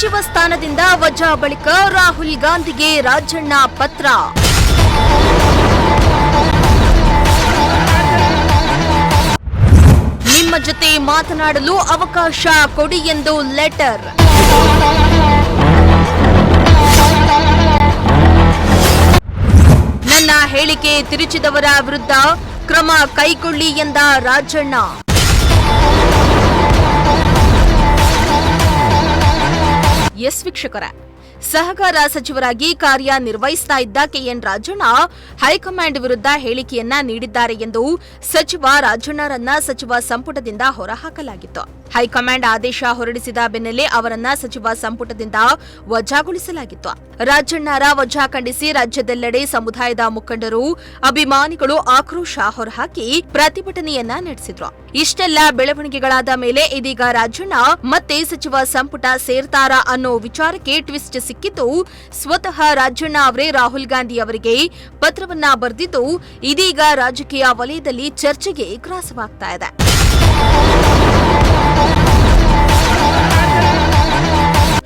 ಸಚಿವ ಸ್ಥಾನದಿಂದ ವಜಾ ಬಳಿಕ ರಾಹುಲ್ ಗಾಂಧಿಗೆ ರಾಜಣ್ಣ ಪತ್ರ. ನಿಮ್ಮ ಜೊತೆ ಮಾತನಾಡಲು ಅವಕಾಶ ಕೊಡಿ ಎಂದು ಲೆಟರ್. ನನ್ನ ಹೇಳಿಕೆ ತಿರುಚಿದವರ ವಿರುದ್ಧ ಕ್ರಮ ಕೈಗೊಳ್ಳಿ ಎಂದ ರಾಜಣ್ಣ. ಎಸ್ ವೀಕ್ಷಕರ, ಸಹಕಾರ ಸಚಿವರಾಗಿ ಕಾರ್ಯನಿರ್ವಹಿಸ್ತಾ ಇದ್ದ ಕೆಎನ್ ರಾಜಣ್ಣ ಹೈಕಮಾಂಡ್ ವಿರುದ್ಧ ಹೇಳಿಕೆಯನ್ನ ನೀಡಿದ್ದಾರೆ ಎಂದು ಸಚಿವ ರಾಜಣ್ಣರನ್ನ ಸಚಿವ ಸಂಪುಟದಿಂದ ಹೊರಹಾಕಲಾಗಿತ್ತು. ಹೈಕಮಾಂಡ್ ಆದೇಶ ಹೊರಡಿಸಿದ ಬೆನ್ನಲ್ಲೇ ಅವರನ್ನ ಸಚಿವ ಸಂಪುಟದಿಂದ ವಜಾಗೊಳಿಸಲಾಗಿತ್ತು. ರಾಜಣ್ಣರ ವಜಾ ಖಂಡಿಸಿ ರಾಜ್ಯದೆಲ್ಲೆಡೆ ಸಮುದಾಯದ ಮುಖಂಡರು, ಅಭಿಮಾನಿಗಳು ಆಕ್ರೋಶ ಹೊರಹಾಕಿ ಪ್ರತಿಭಟನೆಯನ್ನ ನಡೆಸಿದ್ರು. ಇಷ್ಟೆಲ್ಲ ಬೆಳವಣಿಗೆಗಳಾದ ಮೇಲೆ ಇದೀಗ ರಾಜಣ್ಣ ಮತ್ತೆ ಸಚಿವ ಸಂಪುಟ ಸೇರ್ತಾರಾ ಅನ್ನೋ ವಿಚಾರಕ್ಕೆ ಟ್ವಿಸ್ಟ್ ಸಿಕ್ಕಿದ್ದು, ಸ್ವತಃ ರಾಜಣ್ಣ ಅವರೇ ರಾಹುಲ್ ಗಾಂಧಿ ಅವರಿಗೆ ಪತ್ರವನ್ನ ಬರೆದಿದ್ದು ಇದೀಗ ರಾಜಕೀಯ ವಲಯದಲ್ಲಿ ಚರ್ಚೆಗೆ ಗ್ರಾಸವಾಗ್ತಾ ಇದೆ.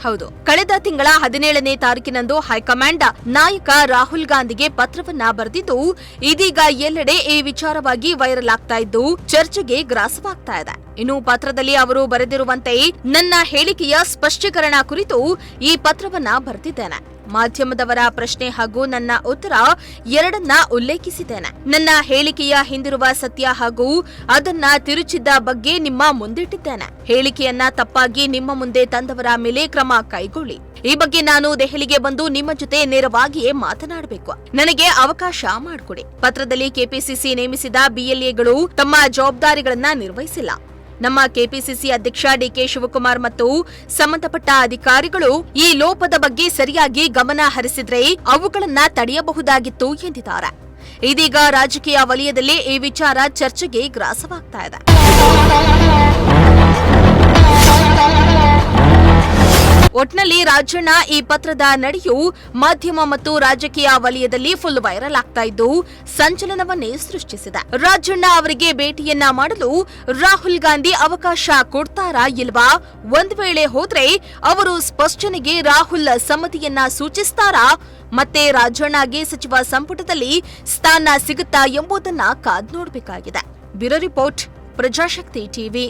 ಹೌದು, ಕಳೆದ ತಿಂಗಳ 17ನೇ ತಾರೀಕಿನಂದು ಹೈಕಮಾಂಡ್ ನಾಯಕ ರಾಹುಲ್ ಗಾಂಧಿಗೆ ಪತ್ರವನ್ನ ಬರೆದಿದ್ದು ಇದೀಗ ಎಲ್ಲೆಡೆ ಈ ವಿಚಾರವಾಗಿ ವೈರಲ್ ಆಗ್ತಾ ಇದ್ದು ಚರ್ಚೆಗೆ ಗ್ರಾಸವಾಗ್ತಾ ಇದೆ. ಇನ್ನು ಪತ್ರದಲ್ಲಿ ಅವರು ಬರೆದಿರುವಂತೆ ನನ್ನ ಹೇಳಿಕೆಯ ಸ್ಪಷ್ಟೀಕರಣ ಕುರಿತು ಈ ಪತ್ರವನ್ನ ಬರೆದಿದ್ದೇನೆ. ಮಾಧ್ಯಮದವರ ಪ್ರಶ್ನೆ ಹಾಗೂ ನನ್ನ ಉತ್ತರ ಎರಡನ್ನ ಉಲ್ಲೇಖಿಸಿದ್ದೇನೆ. ನನ್ನ ಹೇಳಿಕೆಯ ಹಿಂದಿರುವ ಸತ್ಯ ಹಾಗೂ ಅದನ್ನ ತಿರುಚಿದ್ದ ಬಗ್ಗೆ ನಿಮ್ಮ ಮುಂದಿಟ್ಟಿದ್ದೇನೆ. ಹೇಳಿಕೆಯನ್ನ ತಪ್ಪಾಗಿ ನಿಮ್ಮ ಮುಂದೆ ತಂದವರ ಮೇಲೆ ಕ್ರಮ ಕೈಗೊಳ್ಳಿ. ಈ ಬಗ್ಗೆ ನಾನು ದೆಹಲಿಗೆ ಬಂದು ನಿಮ್ಮ ಜೊತೆ ನೇರವಾಗಿಯೇ ಮಾತನಾಡಬೇಕು. ನನಗೆ ಅವಕಾಶ ಮಾಡಿಕೊಡಿ. ಪತ್ರದಲ್ಲಿ ಕೆಪಿಸಿಸಿ ನೇಮಿಸಿದ ಬಿಎಲ್ಎಗಳು ತಮ್ಮ ಜವಾಬ್ದಾರಿಗಳನ್ನ ನಿರ್ವಹಿಸಿಲ್ಲ. ನಮ್ಮ ಕೆಪಿಸಿಸಿ ಅಧ್ಯಕ್ಷ ಡಿಕೆ ಶಿವಕುಮಾರ್ ಮತ್ತು ಸಂಬಂಧಪಟ್ಟ ಅಧಿಕಾರಿಗಳು ಈ ಲೋಪದ ಬಗ್ಗೆ ಸರಿಯಾಗಿ ಗಮನ ಹರಿಸಿದ್ರೆ ಅವುಗಳನ್ನ ತಡೆಯಬಹುದಾಗಿತ್ತು ಎಂದಿದ್ದಾರೆ. ಇದೀಗ ರಾಜಕೀಯ ವಲಯದಲ್ಲಿ ಈ ವಿಚಾರ ಚರ್ಚೆಗೆ ಗ್ರಾಸವಾಗ್ತಾ ಇದೆ. ಒಟ್ನಲ್ಲಿ ರಾಜಣ್ಣ ಈ ಪತ್ರದ ನಡೆಯು ಮಾಧ್ಯಮ ಮತ್ತು ರಾಜಕೀಯ ವಲಯದಲ್ಲಿ ಫುಲ್ ವೈರಲ್ ಆಗ್ತಾ ಇದ್ದು ಸಂಚಲನವನ್ನೇ ಸೃಷ್ಟಿಸಿದೆ. ರಾಜಣ್ಣ ಅವರಿಗೆ ಭೇಟಿಯನ್ನ ಮಾಡಲು ರಾಹುಲ್ ಗಾಂಧಿ ಅವಕಾಶ ಕೊಡ್ತಾರಾ ಇಲ್ವಾ? ಒಂದ್ ವೇಳೆ ಹೋದ್ರೆ ಅವರು ಸ್ಪಷ್ಟನೆಗೆ ರಾಹುಲ್ ಸಮ್ಮತಿಯನ್ನ ಸೂಚಿಸ್ತಾರಾ? ಮತ್ತೆ ರಾಜಣ್ಣಗೆ ಸಚಿವ ಸಂಪುಟದಲ್ಲಿ ಸ್ಥಾನ ಸಿಗುತ್ತಾ ಎಂಬುದನ್ನ ಕಾದ್ ನೋಡಬೇಕಾಗಿದೆ. Bureau report, Prajashakti TV.